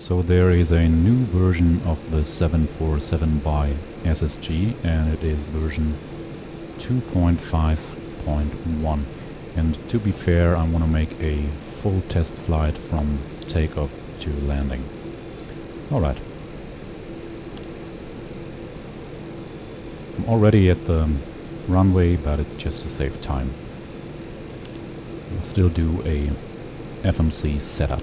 So there is a new version of the 747 by SSG, and it is version 2.5.1. And to be fair, I want to make a full test flight from takeoff to landing. Alright. I'm already at the runway, but it's just to save time. I'll still do a FMC setup.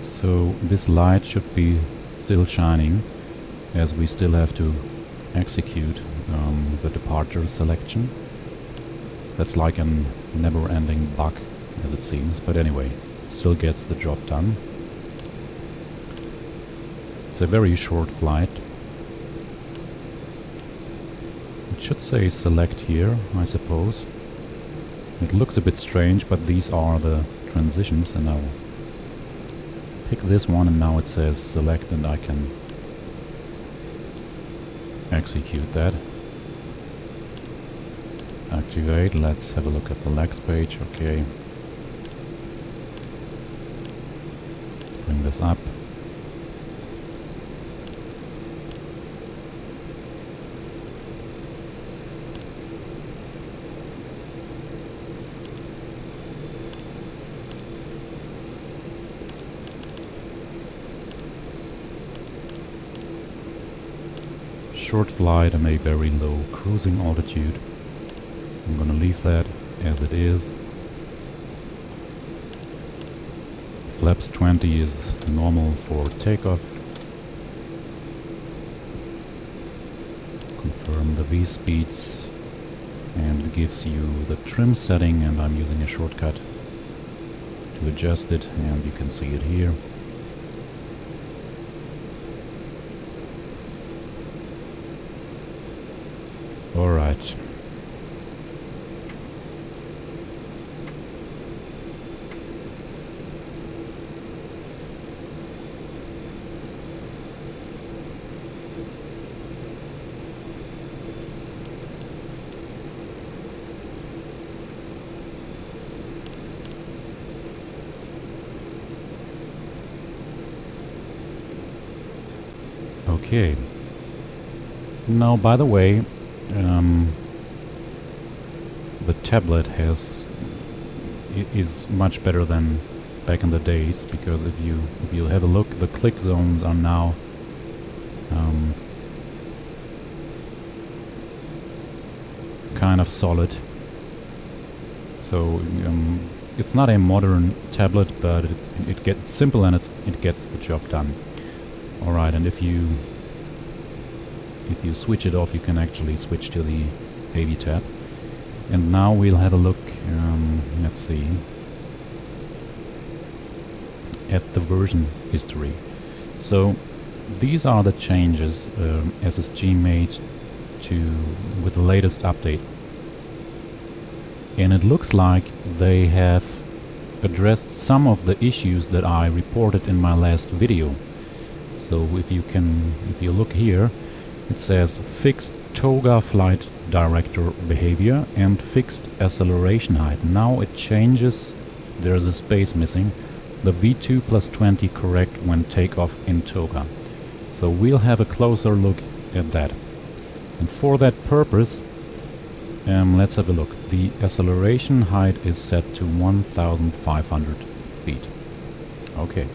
So this light should be still shining, as we still have to execute the departure selection. That's like a never-ending bug, as it seems, but anyway, it still gets the job done. It's a very short flight. It should say select here, I suppose. It looks a bit strange, but these are the transitions, and I'll pick this one, and now it says select, and I can execute that. Activate. Let's have a look at the legs page. Okay. Let's bring this up. Short flight and a very low cruising altitude. I'm gonna leave that as it is. Flaps 20 is normal for takeoff. Confirm the V speeds, and it gives you the trim setting, and I'm using a shortcut to adjust it, and you can see it here. Alright. Okay. Now, by the way, the tablet is much better than back in the days, because if you have a look, the click zones are now kind of solid. So it's not a modern tablet, but it gets simple, and it gets the job done. All right, and if you switch it off, you can actually switch to the AV tab. And now we'll have a look, let's see, at the version history. So these are the changes SSG made with the latest update. And it looks like they have addressed some of the issues that I reported in my last video. So if you look here, it says fixed toga flight director behavior and fixed acceleration height. Now it changes, there's a space missing, the V2 plus 20 correct when takeoff in toga. So we'll have a closer look at that. And for that purpose, let's have a look. The acceleration height is set to 1,500 feet. Okay.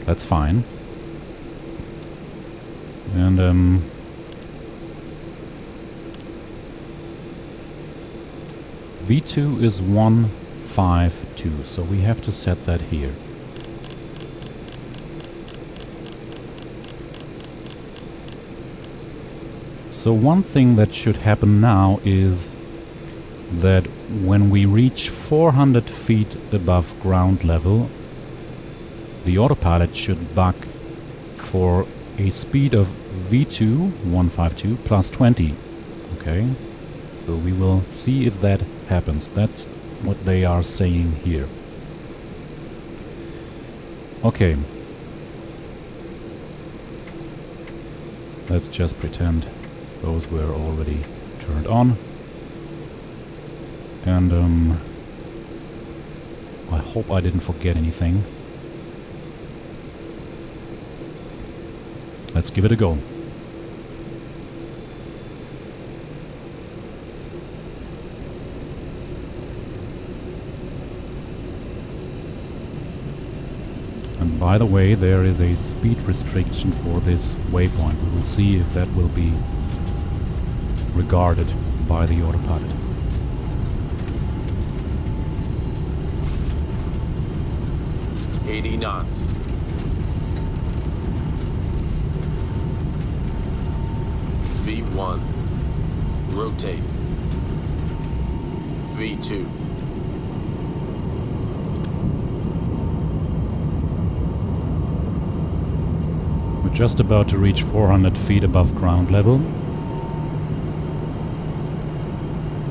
That's fine. And V2 is 152, so we have to set that here. So one thing that should happen now is that when we reach 400 feet above ground level, the autopilot should buck for a speed of V2 152 plus 20. Okay, so we will see if that happens. That's what they are saying here. Okay. Let's just pretend those were already turned on. And I hope I didn't forget anything. Let's give it a go. And by the way, there is a speed restriction for this waypoint. We will see if that will be regarded by the autopilot. knots. V1. Rotate. V2. We're just about to reach 400 feet above ground level.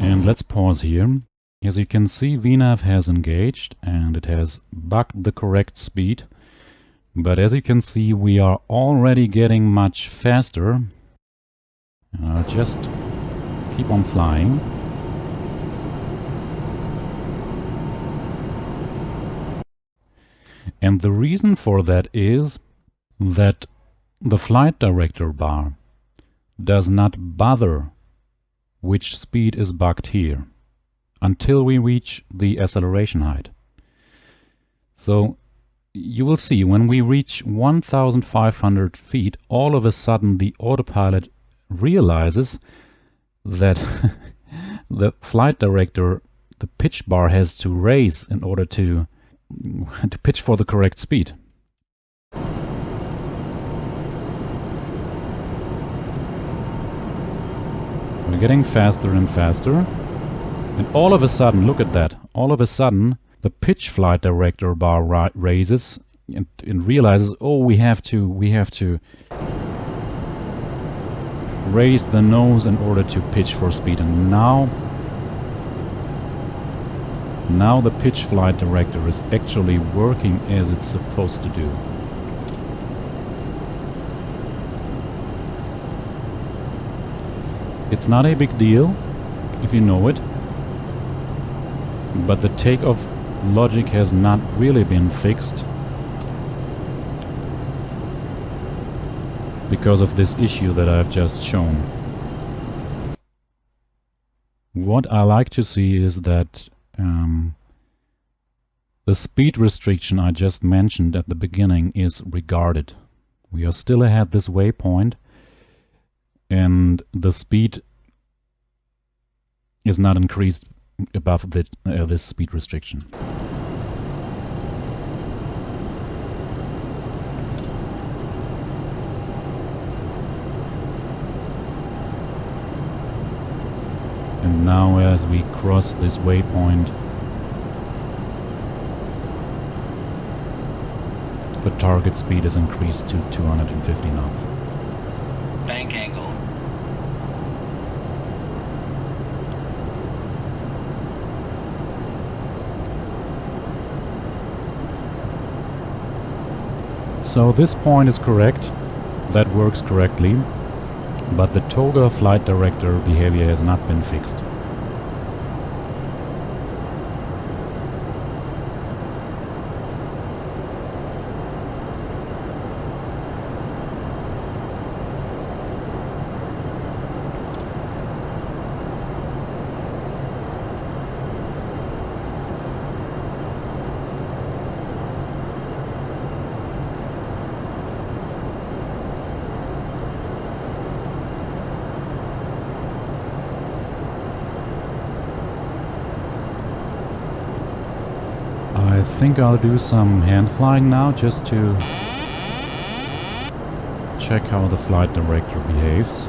And let's pause here. As you can see, VNAV has engaged and it has bucked the correct speed. But as you can see, we are already getting much faster. And I'll just keep on flying. And the reason for that is that the flight director bar does not bother which speed is bucked here until we reach the acceleration height. So you will see when we reach 1,500 feet, all of a sudden the autopilot realizes that the flight director, the pitch bar has to raise in order to pitch for the correct speed. We're getting faster and faster. And all of a sudden, look at that, all of a sudden the pitch flight director bar raises and realizes, oh, we have to raise the nose in order to pitch for speed. And now the pitch flight director is actually working as it's supposed to do. It's not a big deal if you know it, but the takeoff logic has not really been fixed because of this issue that I've just shown. What I like to see is that the speed restriction I just mentioned at the beginning is regarded. We are still ahead this waypoint, and the speed is not increased above this speed restriction. And now as we cross this waypoint, the target speed is increased to 250 knots. Bank angle. So this point is correct, that works correctly, but the toga flight director behavior has not been fixed. I think I'll do some hand flying now just to check how the flight director behaves.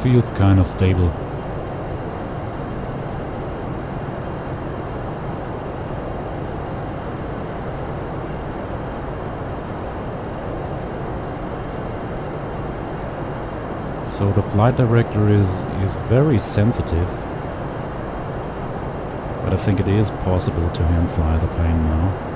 feels kind of stable. So the flight director is very sensitive, but I think it is possible to hand fly the plane now.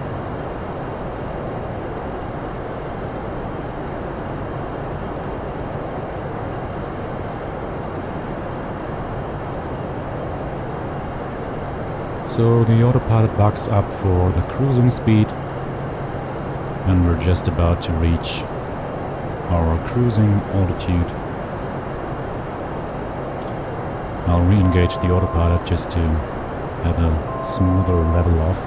So the autopilot bucks up for the cruising speed, and we're just about to reach our cruising altitude. I'll re-engage the autopilot just to have a smoother level off.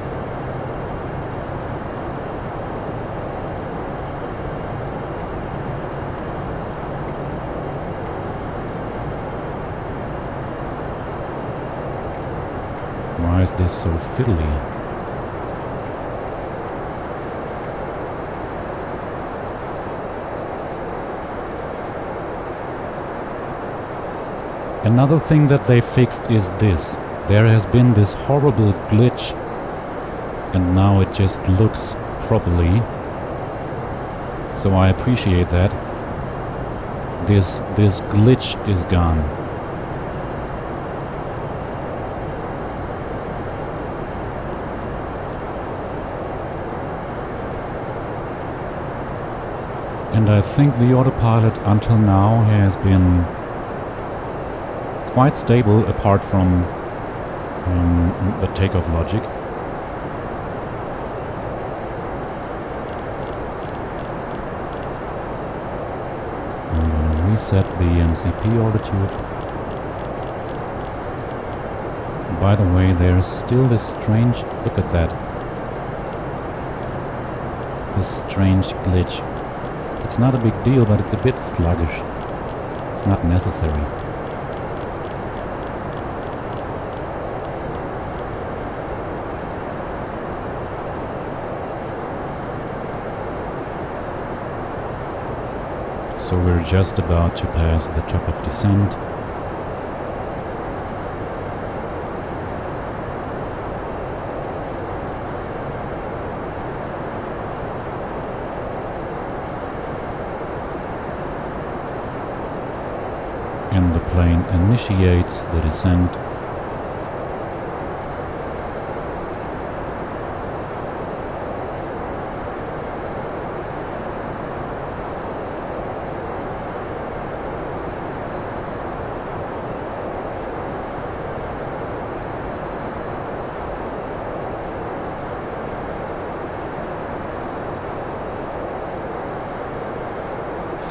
Why is this so fiddly? Another thing that they fixed is this. There has been this horrible glitch, and now it just looks properly. So I appreciate that. This glitch is gone. And I think the autopilot until now has been quite stable, apart from the takeoff logic. I'm gonna reset the MCP altitude. By the way, there's still this strange, look at that, this strange glitch. It's not a big deal, but it's a bit sluggish. It's not necessary. So we're just about to pass the top of descent. And the plane initiates the descent.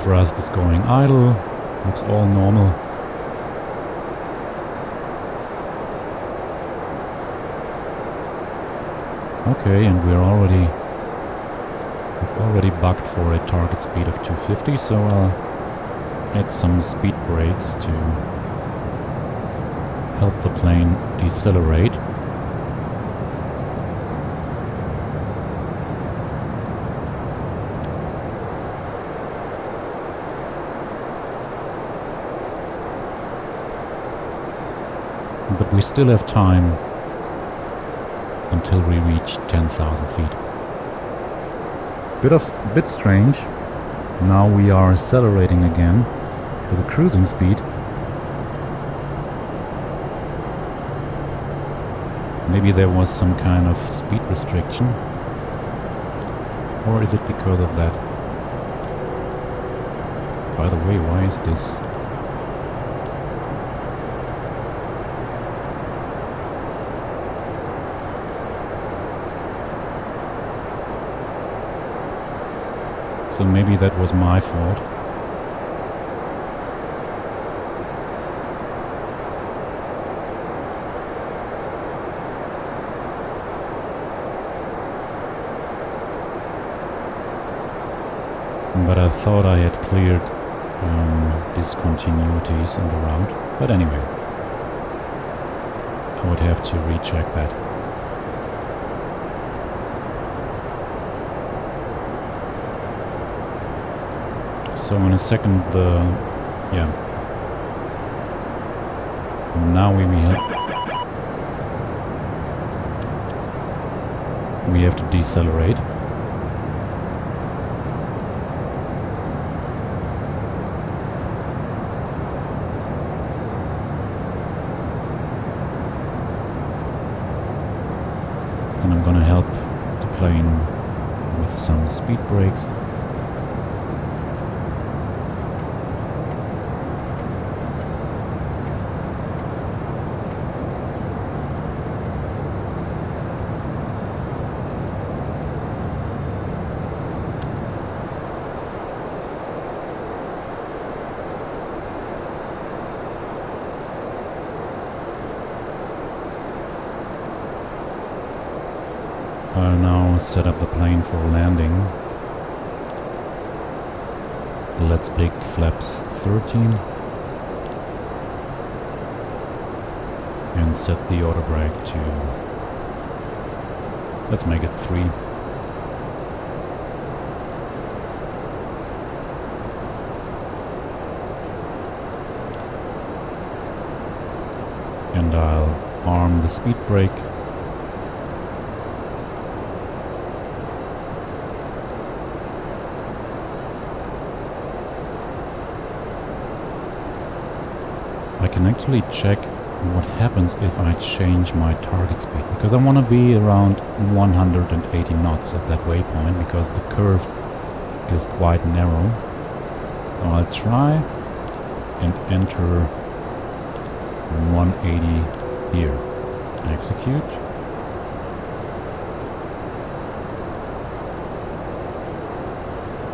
Thrust is going idle, looks all normal. Okay, and we've already bucked for a target speed of 250, so I'll add some speed brakes to help the plane decelerate. But we still have time until we reach 10,000 feet. Bit strange. Now we are accelerating again to the cruising speed. Maybe there was some kind of speed restriction. Or is it because of that? By the way, why is this? So maybe that was my fault. But I thought I had cleared discontinuities in the route. But anyway, I would have to recheck that. So in a second, Now we have to decelerate. And I'm gonna help the plane with some speed brakes. I'll now set up the plane for landing. Let's pick flaps 13 and set the auto brake to, let's make it 3. And I'll arm the speed brake. I can actually check what happens if I change my target speed, because I want to be around 180 knots at that waypoint, because the curve is quite narrow. So I'll try and enter 180 here. Execute.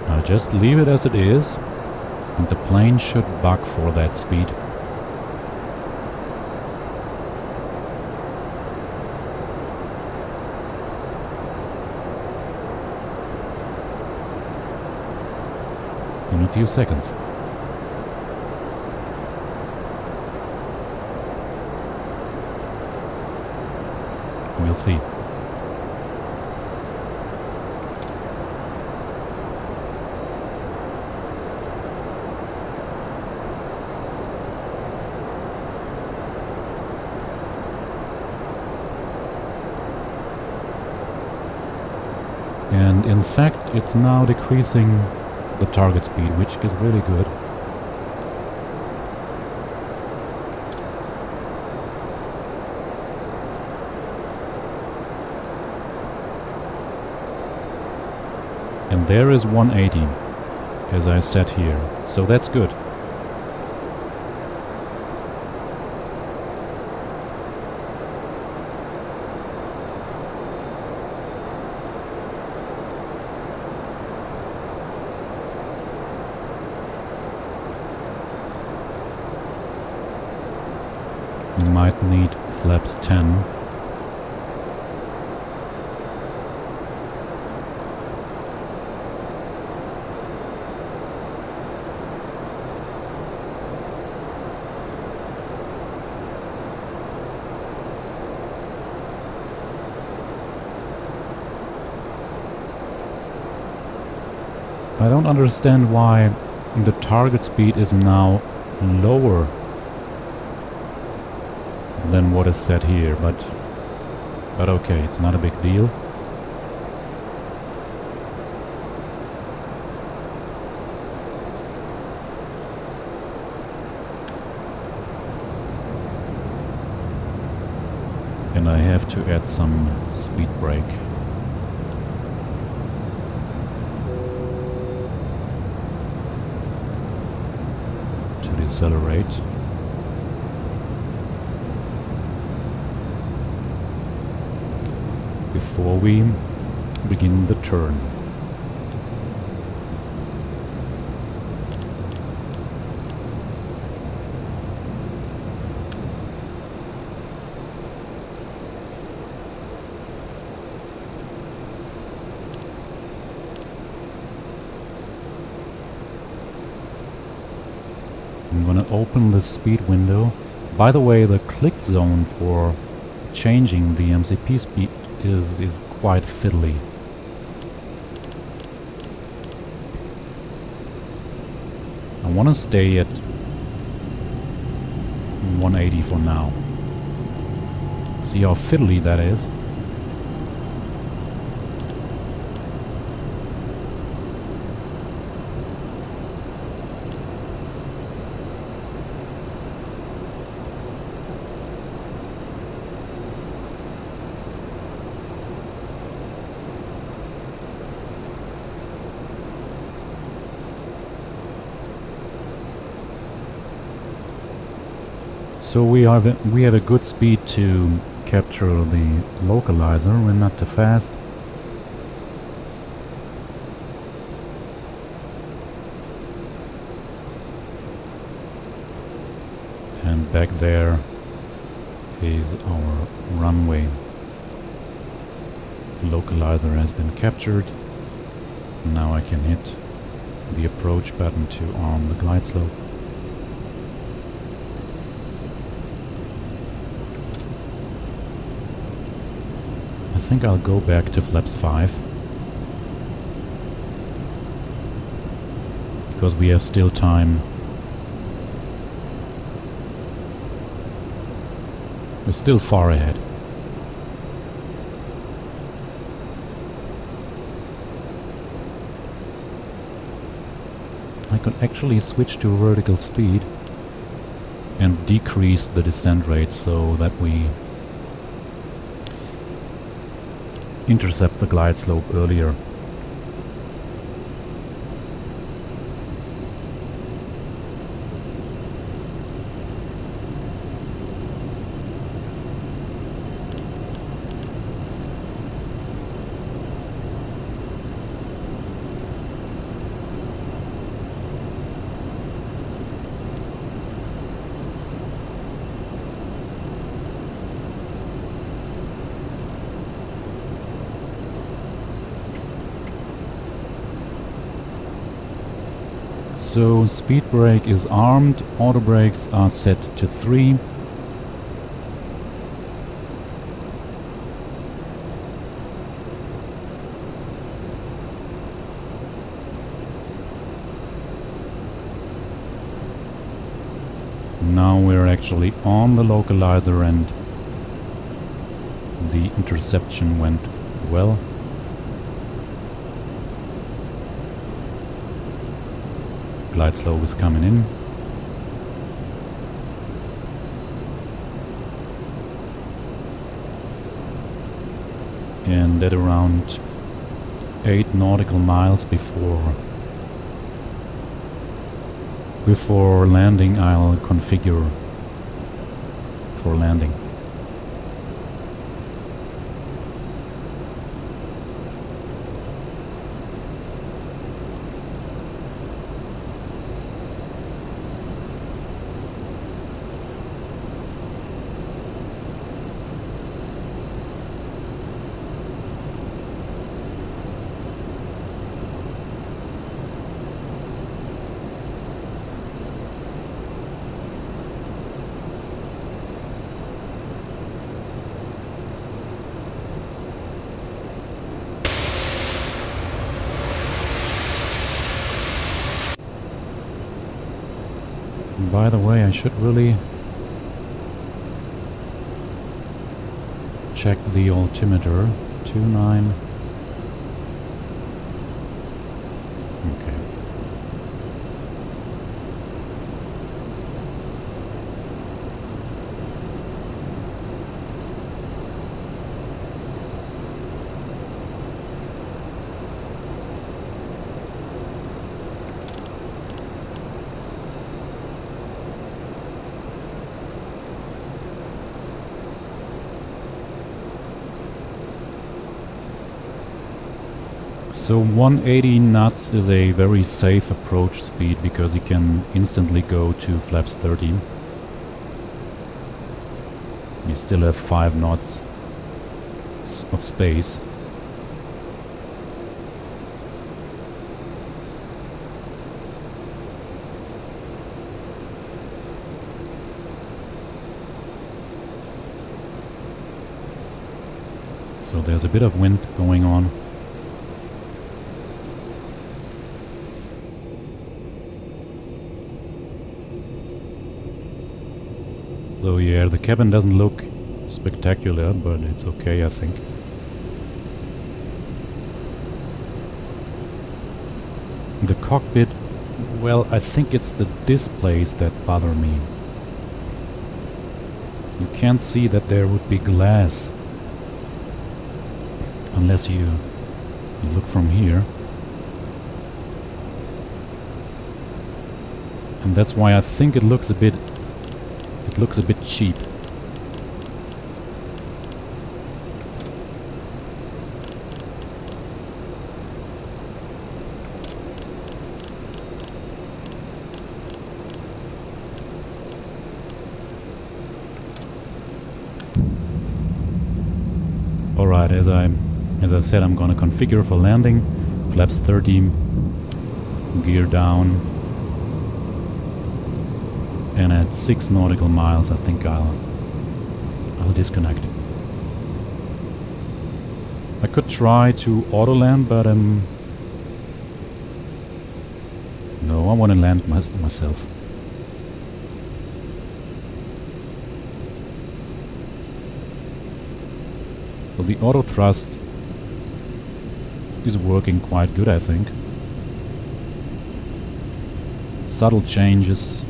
I'll just leave it as it is, and the plane should buck for that speed. In a few seconds. We'll see. And in fact, it's now decreasing the target speed, which is really good. And there is 180, as I said here, so that's good. Might need flaps 10. I don't understand why the target speed is now lower than what is set here, but okay, it's not a big deal. And I have to add some speed brake. To decelerate. Before we begin the turn. I'm gonna open the speed window. By the way, the click zone for changing the MCP speed is quite fiddly. I want to stay at 180 for now. See how fiddly that is? So we have a good speed to capture the localizer. We're not too fast. And back there is our runway. Localizer has been captured. Now I can hit the approach button to arm the glide slope. I think I'll go back to flaps 5 because we have still time. We're still far ahead. I could actually switch to vertical speed and decrease the descent rate so that we intercept the glide slope earlier. So speed brake is armed, auto brakes are set to 3. Now we're actually on the localizer and the interception went well. Glide slope is coming in. And at around 8 nautical miles before landing, I'll configure for landing. By the way, I should really check the altimeter. 29. Okay. So 180 knots is a very safe approach speed because you can instantly go to flaps 30. You still have 5 knots of space. So there's a bit of wind going on. yeah, the cabin doesn't look spectacular, but it's okay, I think. The cockpit, well, I think it's the displays that bother me. You can't see that there would be glass unless you look from here. And that's why I think it looks a bit cheap. Alright, as I said, I'm gonna configure for landing. Flaps 30, gear down, and at 6 nautical miles I think I'll disconnect. I could try to auto land, but no, I want to land myself. So the auto thrust is working quite good, I think. Subtle changes.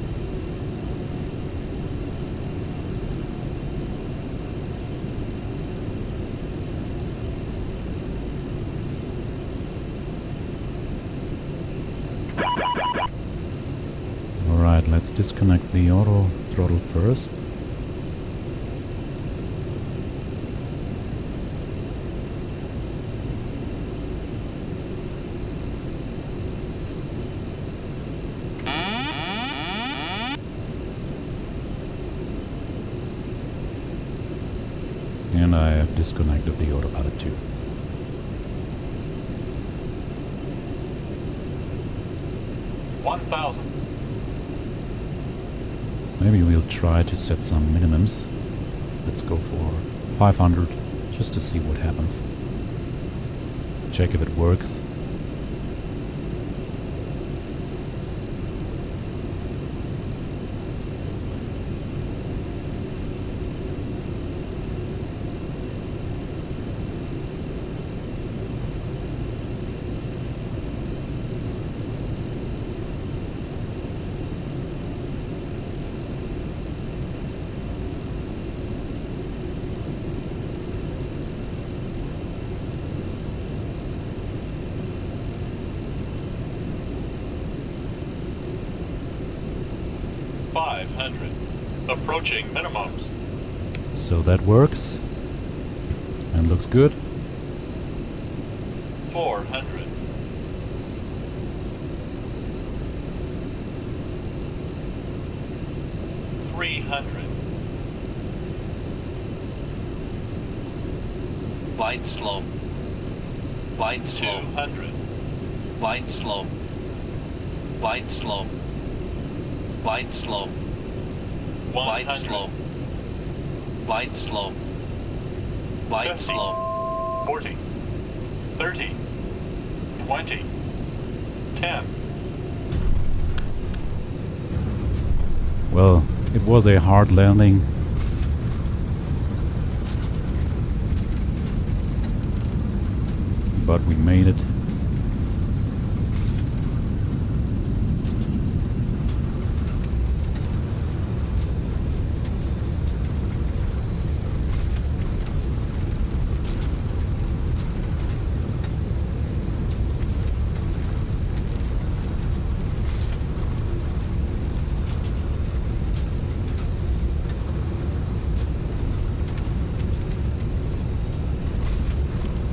Alright, let's disconnect the auto throttle first. And I have disconnected the autopilot too. Maybe we'll try to set some minimums. Let's go for 500 just to see what happens. Check if it works. Approaching minimums. So that works and looks good. 400. 300. Glide slope. Glide slope. 200. Glide slope. Glide slope. Glide slope. Glide 100. slope. Glide slope. Glide 50. slope. 40. 30. 20. 10. Well, it was a hard landing. But we made it.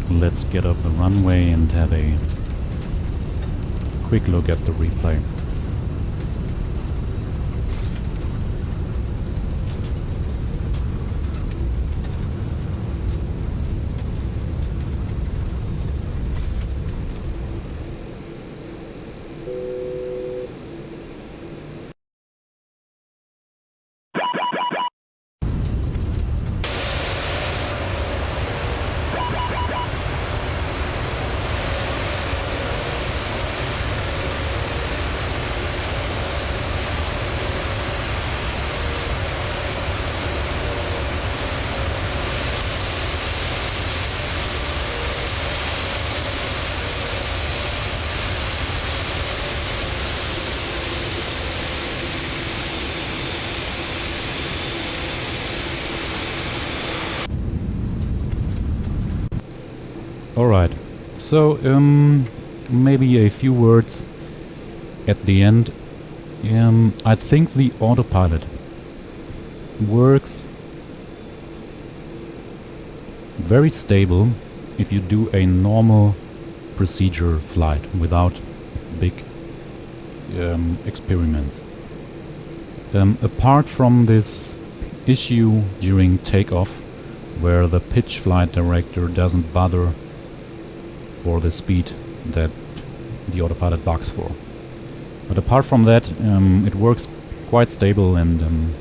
Let's get up the runway and have a quick look at the replay. Alright, so maybe a few words at the end. I think the autopilot works very stable if you do a normal procedure flight without big experiments. Apart from this issue during takeoff, where the pitch flight director doesn't bother for the speed that the autopilot bugs for. But apart from that, it works quite stable, and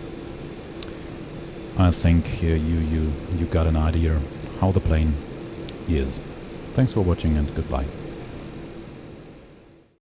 I think you got an idea how the plane is. Thanks for watching and goodbye.